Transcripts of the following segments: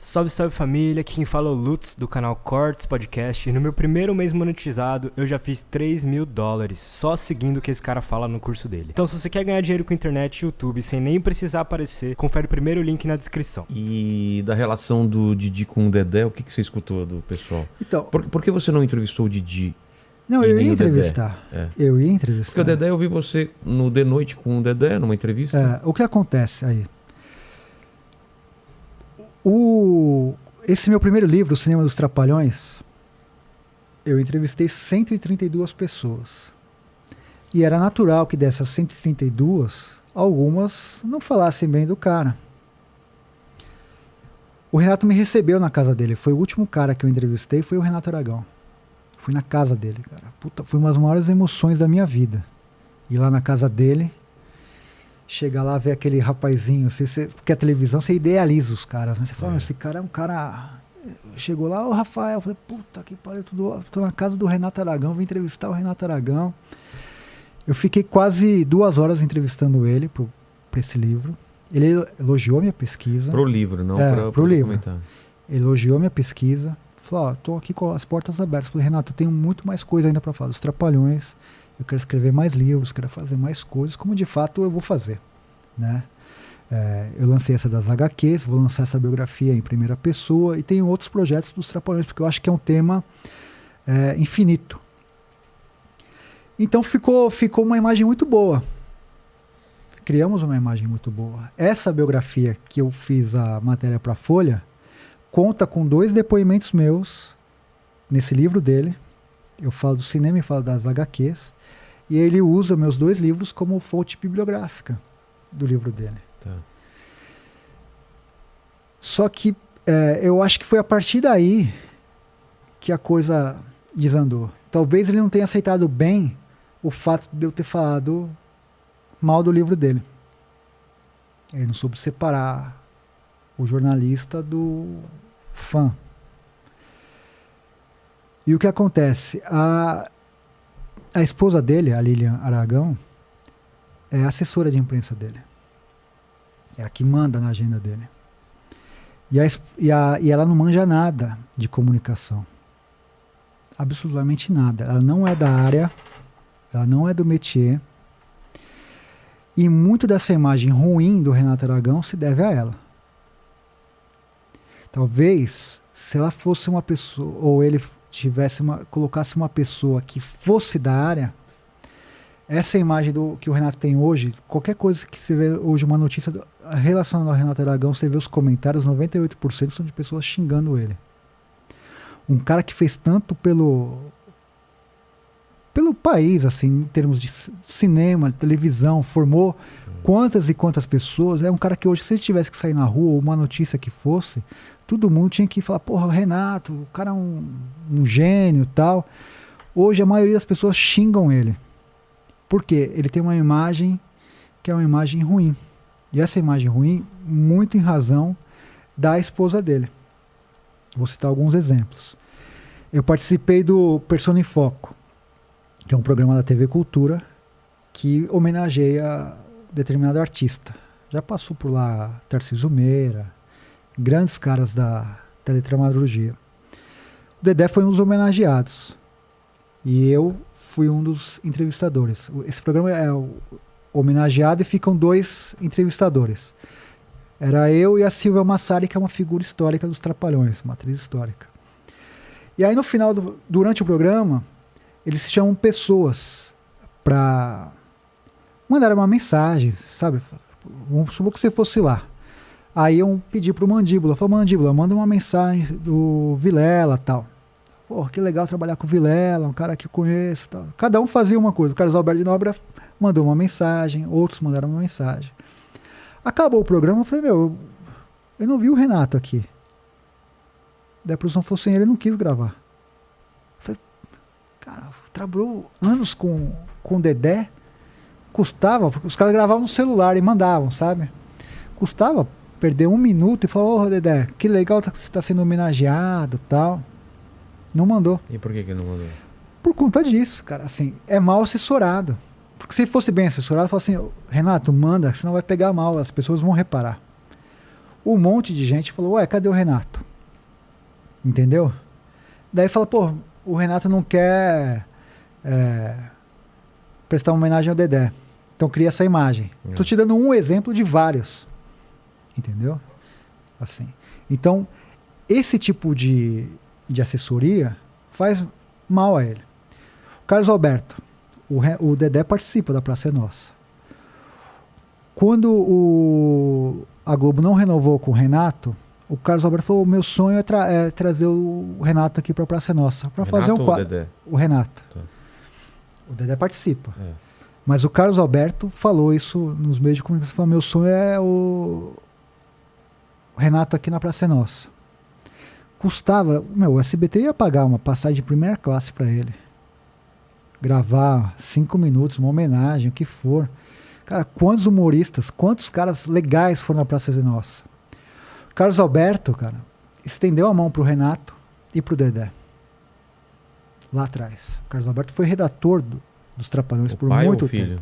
Salve, salve família, aqui quem fala é o Lutz do canal Cortes Podcast e no meu primeiro mês monetizado eu já fiz $3.000 só seguindo o que esse cara fala no curso dele. Então se você quer ganhar dinheiro com internet e YouTube sem nem precisar aparecer, confere o primeiro link na descrição. E da relação do Didi com o Dedé, o que você escutou do pessoal? Então, Por que você não entrevistou o Didi? não, E eu nem ia o Dedé. entrevistar. É. Eu ia entrevistar. Porque o Dedé, eu vi você no De Noite com o Dedé, numa entrevista. O que acontece aí? Esse meu primeiro livro, O Cinema dos Trapalhões, eu entrevistei 132 pessoas. E era natural que dessas 132, algumas não falassem bem do cara. O Renato me recebeu na casa dele. Foi o último cara que eu entrevistei, foi o Renato Aragão. Fui na casa dele, cara. Puta, foi uma das maiores emoções da minha vida. Ir lá na casa dele, chegar lá, ver aquele rapazinho, porque a televisão, você idealiza os caras, né? Você fala, esse cara é um cara... Chegou lá, o Rafael, eu falei, puta que pariu, tô na casa do Renato Aragão, vou entrevistar o Renato Aragão. Eu fiquei quase 2 horas entrevistando ele pra esse livro. Ele elogiou minha pesquisa. Pro livro, não pro livro. comentário. Ele elogiou minha pesquisa. Falou, ó, tô aqui com as portas abertas. Falei, Renato, eu tenho muito mais coisa ainda para falar dos Trapalhões. Eu quero escrever mais livros, quero fazer mais coisas, como de fato eu vou fazer, né? Eu lancei essa das HQs, vou lançar essa biografia em primeira pessoa e tenho outros projetos dos Trapalhões, porque eu acho que é um tema infinito. Então ficou uma imagem muito boa. Criamos uma imagem muito boa. Essa biografia que eu fiz a matéria para a Folha conta com 2 depoimentos meus nesse livro dele. Eu falo do cinema e falo das HQs. E ele usa meus 2 livros como fonte bibliográfica do livro dele. Tá. Só que eu acho que foi a partir daí que a coisa desandou. Talvez ele não tenha aceitado bem o fato de eu ter falado mal do livro dele. Ele não soube separar o jornalista do fã. E o que acontece? A esposa dele, a Lilian Aragão, é assessora de imprensa dele. É a que manda na agenda dele. E ela não manja nada de comunicação. Absolutamente nada. Ela não é da área, ela não é do métier. E muito dessa imagem ruim do Renato Aragão se deve a ela. Talvez, se ela fosse uma pessoa, ou ele colocasse uma pessoa que fosse da área, essa imagem que o Renato tem hoje, qualquer coisa que você vê hoje, uma notícia relacionada ao Renato Aragão, você vê os comentários, 98% são de pessoas xingando ele. Um cara que fez tanto pelo país, assim, em termos de cinema, televisão, formou quantas e quantas pessoas. É um cara que hoje, se ele tivesse que sair na rua, ou uma notícia que fosse, todo mundo tinha que falar, porra, o Renato, o cara é um gênio e tal. Hoje a maioria das pessoas xingam ele. Por quê? Ele tem uma imagem que é uma imagem ruim. E essa imagem ruim, muito em razão da esposa dele. Vou citar alguns exemplos. Eu participei do Persona em Foco, que é um programa da TV Cultura que homenageia determinado artista. Já passou por lá Tarcísio Meira, grandes caras da teledramaturgia. O Dedé foi um dos homenageados e eu fui um dos entrevistadores. Esse programa é homenageado e ficam 2 entrevistadores. Era eu e a Silvia Massari, que é uma figura histórica dos Trapalhões, uma atriz histórica. E aí no final, durante o programa, eles chamam pessoas para mandar uma mensagem, sabe? Vamos supor que você fosse lá. Aí eu pedi pro Mandíbula, falou, Mandíbula, manda uma mensagem do Vilela e tal. Pô, que legal trabalhar com o Vilela, um cara que eu conheço e tal. Cada um fazia uma coisa. O Carlos Alberto de Nóbrega mandou uma mensagem, outros mandaram uma mensagem. Acabou o programa, eu falei, eu não vi o Renato aqui. Daí a produção falou assim, ele não quis gravar. Eu falei, cara, trabalhou anos com o Dedé, custava, porque os caras gravavam no celular e mandavam, sabe? Custava perder 1 minuto e falar, ô Dedé, que legal que você está sendo homenageado e tal. Não mandou. E por que não mandou? Por conta disso, cara, assim, é mal assessorado. Porque se fosse bem assessorado, fala assim, Renato, manda, senão vai pegar mal, as pessoas vão reparar. Um monte de gente falou, ué, cadê o Renato? Entendeu? Daí fala, pô, o Renato não quer prestar uma homenagem ao Dedé. Então cria essa imagem. Tô te dando um exemplo de vários. Entendeu? Assim. Então, esse tipo de assessoria faz mal a ele. O Carlos Alberto, o Dedé participa da Praça é Nossa. Quando a Globo não renovou com o Renato, o Carlos Alberto falou, meu sonho é trazer o Renato aqui para a Praça é Nossa, para fazer um quadro. Dedé? O Renato. Tá. O Dedé participa. Mas o Carlos Alberto falou isso nos meios de comunicação, falou, meu sonho é o Renato aqui na Praça é Nossa. Custava, o SBT ia pagar uma passagem de primeira classe para ele. Gravar 5 minutos, uma homenagem, o que for. Cara, quantos humoristas, quantos caras legais foram na Praça é Nossa? Carlos Alberto, cara, estendeu a mão pro Renato e pro Dedé. Lá atrás. O Carlos Alberto foi redator dos Trapalhões por muito tempo.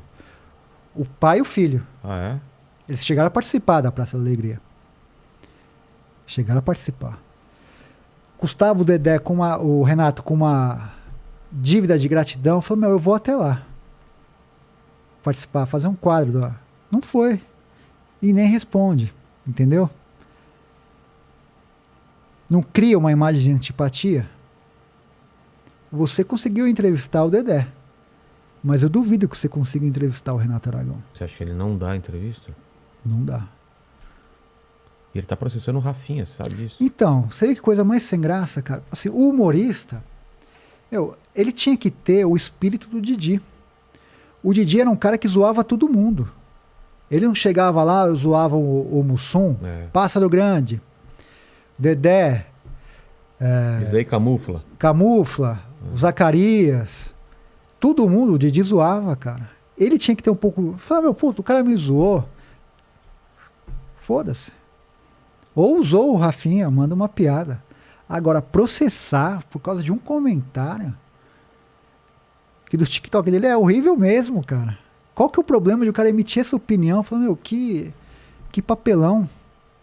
O pai e o filho. Ah, é? Eles chegaram a participar da Praça da Alegria. Chegaram a participar. Gustavo, o Dedé, o Renato com uma dívida de gratidão, falou, eu vou até lá. Participar, fazer um quadro. Não foi. E nem responde. Entendeu? Não cria uma imagem de antipatia. Você conseguiu entrevistar o Dedé. Mas eu duvido que você consiga entrevistar o Renato Aragão. Você acha que ele não dá entrevista? Não dá. E ele tá processando o Rafinha, sabe disso? Então, você vê que coisa mais sem graça, cara. Assim, o humorista, ele tinha que ter o espírito do Didi. O Didi era um cara que zoava todo mundo. Ele não chegava lá, zoava o Mussum, Pássaro Grande, Dedé. Isso aí camufla. O Zacarias. Todo mundo, o Didi zoava, cara. Ele tinha que ter um pouco... Fala, o cara me zoou. Foda-se. Ou usou o Rafinha, manda uma piada. Agora, processar por causa de um comentário que do TikTok dele é horrível mesmo, cara. Qual que é o problema de o cara emitir essa opinião? Falando, que papelão.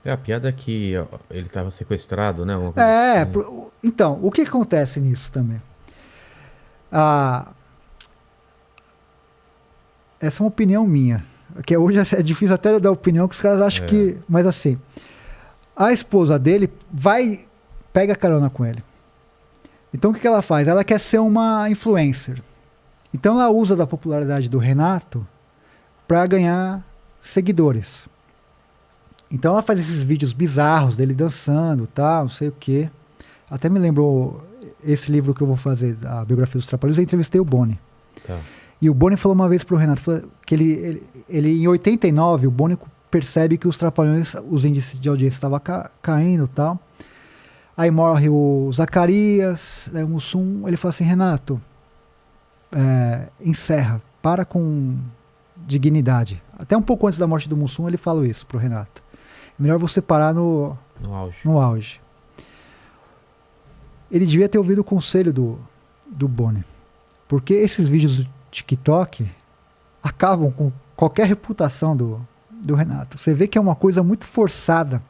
A piada é que ele estava sequestrado, né? Assim. Então, o que acontece nisso também? Essa é uma opinião minha. Que hoje é difícil até dar opinião, que os caras acham que... Mas assim, a esposa dele pega carona com ele. Então o que ela faz? Ela quer ser uma influencer. Então ela usa da popularidade do Renato para ganhar seguidores. Então ela faz esses vídeos bizarros dele dançando, tal, não sei o quê. Até me lembrou esse livro que eu vou fazer, a biografia dos Trapalhões, eu entrevistei o Boni. Tá. E o Boni falou uma vez pro Renato, que ele em 89, o Boni percebe que os Trapalhões, os índices de audiência estavam caindo e tal. Aí morre o Zacarias, aí o Mussum, ele fala assim, Renato, encerra, para com dignidade. Até um pouco antes da morte do Mussum, ele falou isso pro Renato. É melhor você parar no auge. Ele devia ter ouvido o conselho do Boni. Porque esses vídeos do TikTok acabam com qualquer reputação do Renato. Você vê que é uma coisa muito forçada,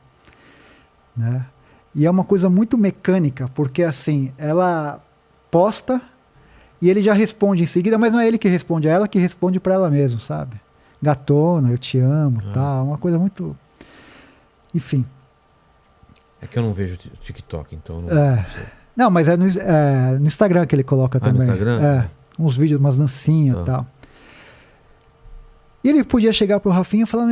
né? E é uma coisa muito mecânica, porque assim, ela posta e ele já responde em seguida, mas não é ele que responde, é ela que responde pra ela mesma, sabe? Gatona, eu te amo, tal, uma coisa muito... Enfim. É que eu não vejo TikTok, então não sei. Não, mas é no Instagram que ele coloca também. No Instagram? Uns vídeos, umas dancinhas e tal. E ele podia chegar pro Rafinha e falar,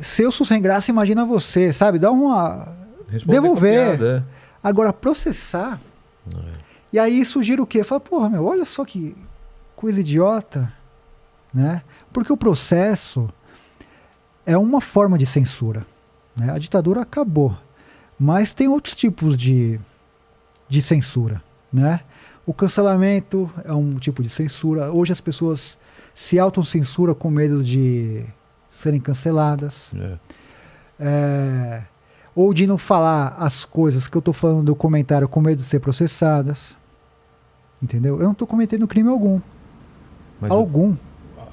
se eu sou sem graça, imagina você, sabe? Dá uma... Devolver. Piada, Agora, processar. E aí sugira o quê? Fala, porra, olha só que coisa idiota, né? Porque o processo é uma forma de censura, né? A ditadura acabou, mas tem outros tipos de censura, né? O cancelamento é um tipo de censura. Hoje as pessoas se autocensuram com medo de serem canceladas. Ou de não falar as coisas que eu estou falando do comentário com medo de ser processadas. Entendeu? Eu não estou cometendo crime algum. Mas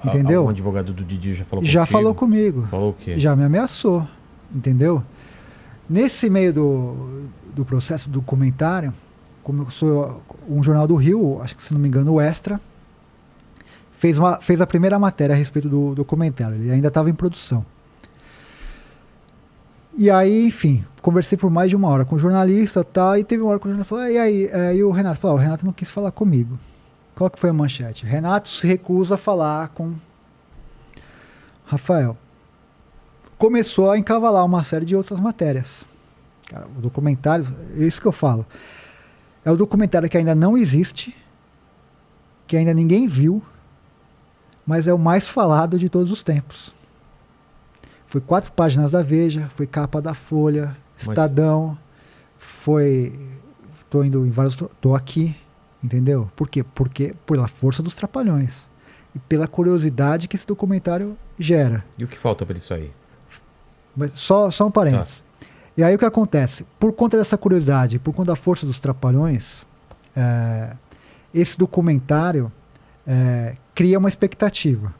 entendeu? Um advogado do Didi já falou Já falou comigo. Falou o quê? Já me ameaçou. entendeu? Nesse meio do processo do documentário, como eu sou um jornal do Rio, acho que se não me engano o Extra, fez a primeira matéria a respeito do documentário. Ele ainda estava em produção. E aí, enfim, conversei por mais de 1 hora com o jornalista e tal, e teve uma hora que o jornalista falou, e aí? E o Renato falou, o Renato não quis falar comigo. Qual que foi a manchete? Renato se recusa a falar com Rafael. Começou a encavalar uma série de outras matérias. Cara, o documentário, é isso que eu falo. É o documentário que ainda não existe, que ainda ninguém viu, mas é o mais falado de todos os tempos. Foi 4 páginas da Veja, foi capa da Folha, Estadão, foi... Tô indo em vários... Tô aqui, entendeu? Por quê? Porque pela força dos Trapalhões. E pela curiosidade que esse documentário gera. E o que falta para isso aí? Mas só um parênteses. E aí o que acontece? Por conta dessa curiosidade, por conta da força dos Trapalhões, esse documentário cria uma expectativa.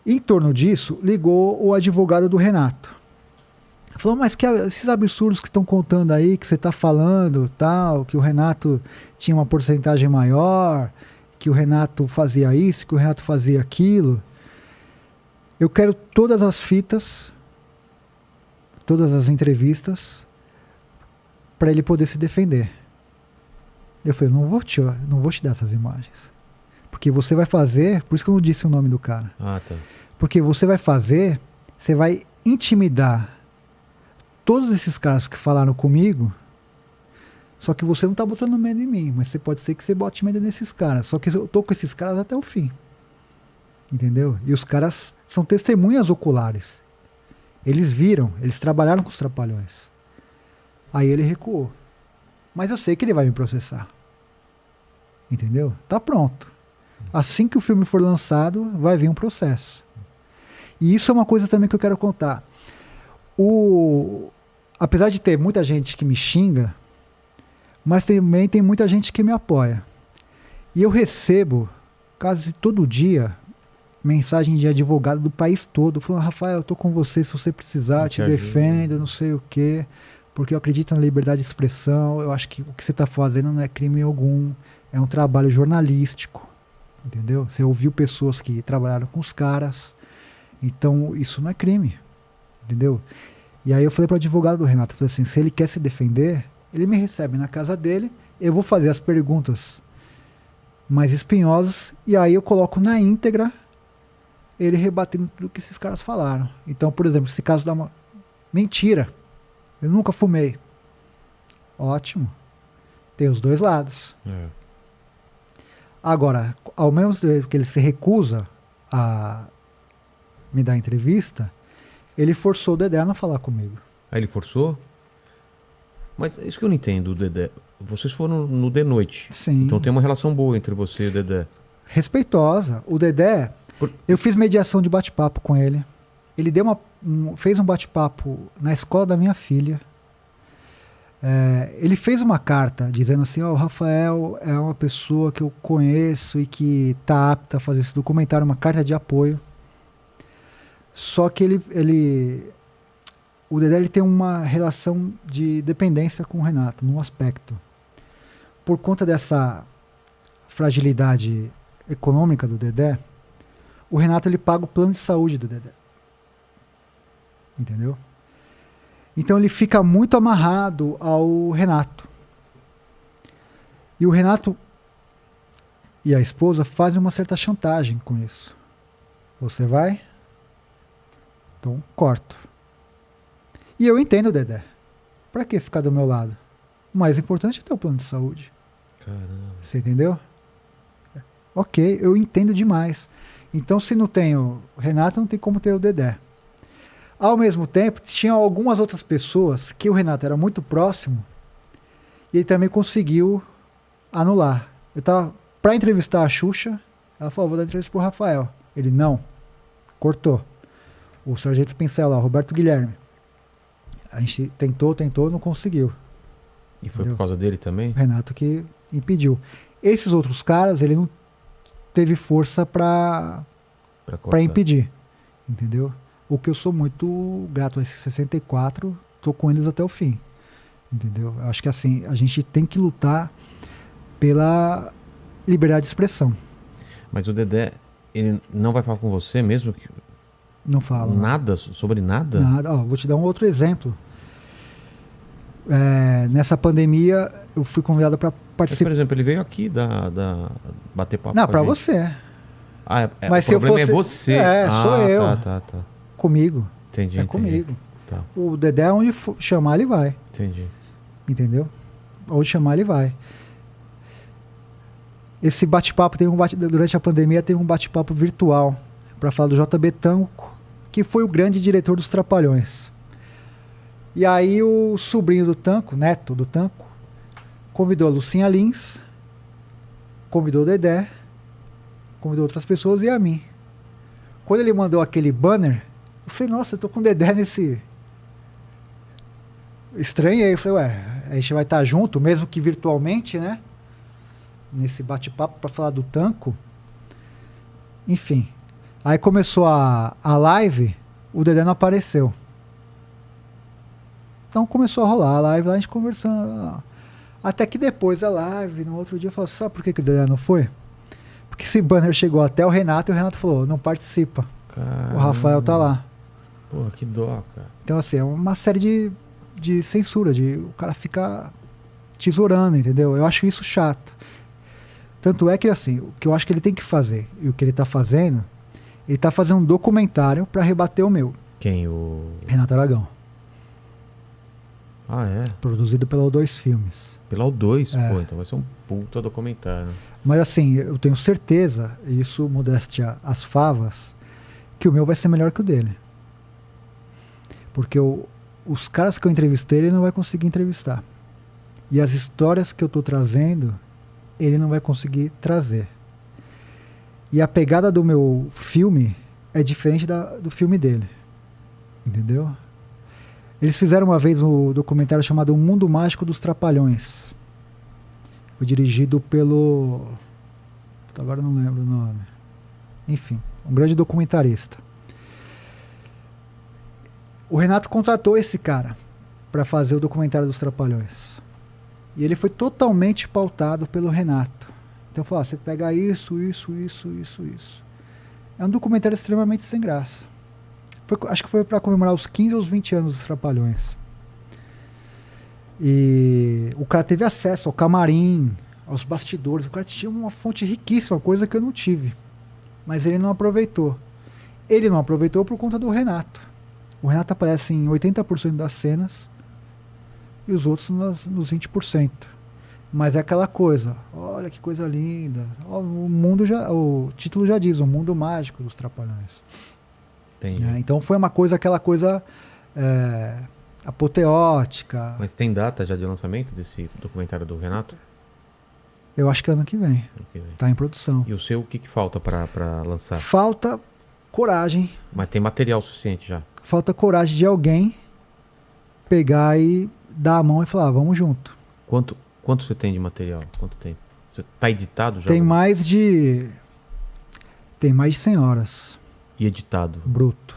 Em torno disso, ligou o advogado do Renato. Falou, mas esses absurdos que estão contando aí, que você está falando, tal, que o Renato tinha uma porcentagem maior, que o Renato fazia isso, que o Renato fazia aquilo. Eu quero todas as fitas, todas as entrevistas, para ele poder se defender. Eu falei, não vou te dar essas imagens. Porque você vai fazer, por isso que eu não disse o nome do cara. Ah, tá. Porque você vai intimidar todos esses caras que falaram comigo, só que você não tá botando medo em mim, mas pode ser que você bote medo nesses caras. Só que eu tô com esses caras até o fim. Entendeu? E os caras são testemunhas oculares. Eles viram, eles trabalharam com os Trapalhões. Aí ele recuou. Mas eu sei que ele vai me processar. Entendeu? Tá pronto. Assim que o filme for lançado, vai vir um processo. E isso é uma coisa também que eu quero contar. Apesar de ter muita gente que me xinga, mas também tem muita gente que me apoia. E eu recebo, quase todo dia, mensagem de advogado do país todo, falando, Rafael, eu tô com você, se você precisar, te defendo, não sei o quê, porque eu acredito na liberdade de expressão, eu acho que o que você está fazendo não é crime algum, é um trabalho jornalístico, entendeu? Você ouviu pessoas que trabalharam com os caras, então isso não é crime, entendeu? E aí eu falei para o advogado do Renato, eu falei assim, se ele quer se defender, ele me recebe na casa dele, eu vou fazer as perguntas mais espinhosas, e aí eu coloco na íntegra ele rebatendo tudo que esses caras falaram. Então, por exemplo, esse caso dá uma... Mentira! Eu nunca fumei. Ótimo. Tem os dois lados. Agora, ao mesmo tempo que ele se recusa a me dar entrevista, ele forçou o Dedé a não falar comigo. Aí ele forçou? Mas isso que eu não entendo, Dedé. Vocês foram no de noite. Sim. Então tem uma relação boa entre você e o Dedé. Respeitosa. O Dedé, eu fiz mediação de bate-papo com ele. Ele fez um bate-papo na escola da minha filha. Ele fez uma carta dizendo assim, o Rafael é uma pessoa que eu conheço e que está apta a fazer esse documentário, uma carta de apoio. Só que o Dedé tem uma relação de dependência com o Renato, num aspecto. Por conta dessa fragilidade econômica do Dedé, o Renato ele paga o plano de saúde do Dedé. Entendeu? Então ele fica muito amarrado ao Renato. E o Renato e a esposa fazem uma certa chantagem com isso. Você vai? Então corto. E eu entendo o Dedé. Pra que ficar do meu lado? O mais importante é ter o plano de saúde. Caramba. Você entendeu? Ok, eu entendo demais. Então, se não tem o Renato, não tem como ter o Dedé. Ao mesmo tempo, tinha algumas outras pessoas que o Renato era muito próximo e ele também conseguiu anular. Eu estava para entrevistar a Xuxa, ela falou, vou dar entrevista pro Rafael. Ele, não. Cortou. O sargento Pincel lá, o Roberto Guilherme. A gente tentou, não conseguiu. E foi por causa dele também? O Renato que impediu. Esses outros caras, ele não teve força para impedir, entendeu? O que eu sou muito grato a esses 64, tô com eles até o fim. Entendeu? Eu acho que assim, a gente tem que lutar pela liberdade de expressão. Mas o Dedé, ele não vai falar com você mesmo? Não falo. Nada? Sobre nada? Nada. Ó, vou te dar um outro exemplo. Nessa pandemia, eu fui convidado para Mas, participar. por exemplo, ele veio aqui bater papo Não, com a para gente. você. o Mas se eu problema fosse- é você. sou eu. Tá. Comigo. Entendi, É entendi. comigo. Tá, O Dedé, onde chamar, ele vai. entendi. Entendeu? Onde chamar, ele vai. Esse bate-papo, durante a pandemia, teve um bate-papo virtual para falar do JB Tanco, que foi o grande diretor dos Trapalhões. E aí o sobrinho do Tanco, neto do Tanco, convidou a Lucinha Lins, convidou o Dedé, convidou outras pessoas e a mim. Quando ele mandou aquele banner, eu falei, nossa, eu tô com o Dedé nesse... Estranhei, eu falei, ué, a gente vai estar junto, mesmo que virtualmente, né? Nesse bate-papo para falar do Tanco. Enfim. Aí começou a live, o Dedé não apareceu. Então começou a rolar a live lá, a gente conversando. Até que depois da live, no outro dia, eu falei, sabe por que o Dedé não foi? Porque esse banner chegou até o Renato e o Renato falou, não participa. Caramba. O Rafael tá lá. Porra, que dó, cara. Então assim, é uma série de censura, o cara fica tesourando, entendeu? Eu acho isso chato. Tanto é que assim, o que eu acho que ele tem que fazer, e o que ele tá fazendo, ele tá fazendo um documentário para rebater o meu, Quem? O... Renato Aragão, Ah, é? produzido pela O2 Filmes. Pela O2, É. pô, então vai ser um puta documentário. Mas assim, eu tenho certeza, e isso modéstia as favas, que o meu vai ser melhor que o dele. Porque os caras que eu entrevistei, ele não vai conseguir entrevistar. E as histórias que eu tô trazendo, ele não vai conseguir trazer. E a pegada do meu filme é diferente do filme dele. Entendeu? Eles fizeram uma vez um documentário chamado O Mundo Mágico dos Trapalhões. Foi dirigido pelo... Agora eu não lembro o nome. Enfim, um grande documentarista. O Renato contratou esse cara para fazer o documentário dos Trapalhões. E ele foi totalmente pautado pelo Renato. Então falou, você pega isso. É um documentário extremamente sem graça. Acho que foi para comemorar os 15 ou os 20 anos dos Trapalhões. E o cara teve acesso ao camarim, aos bastidores. O cara tinha uma fonte riquíssima, coisa que eu não tive. Mas ele não aproveitou. Ele não aproveitou por conta do Renato. O Renato aparece em 80% das cenas e os outros nos 20%. Mas é aquela coisa, olha que coisa linda. O título já diz, o mundo mágico dos Trapalhões. Entendi. Então foi aquela coisa apoteótica. Mas tem data já de lançamento desse documentário do Renato? Eu acho que ano que vem. Ano que vem. Tá em produção. E o seu, o que falta pra lançar? Falta coragem. Mas tem material suficiente já. Falta coragem de alguém pegar e dar a mão e falar, vamos junto. Quanto você tem de material? Quanto tempo? Você tá editado já? Tem mais de 100 horas. E editado? Bruto.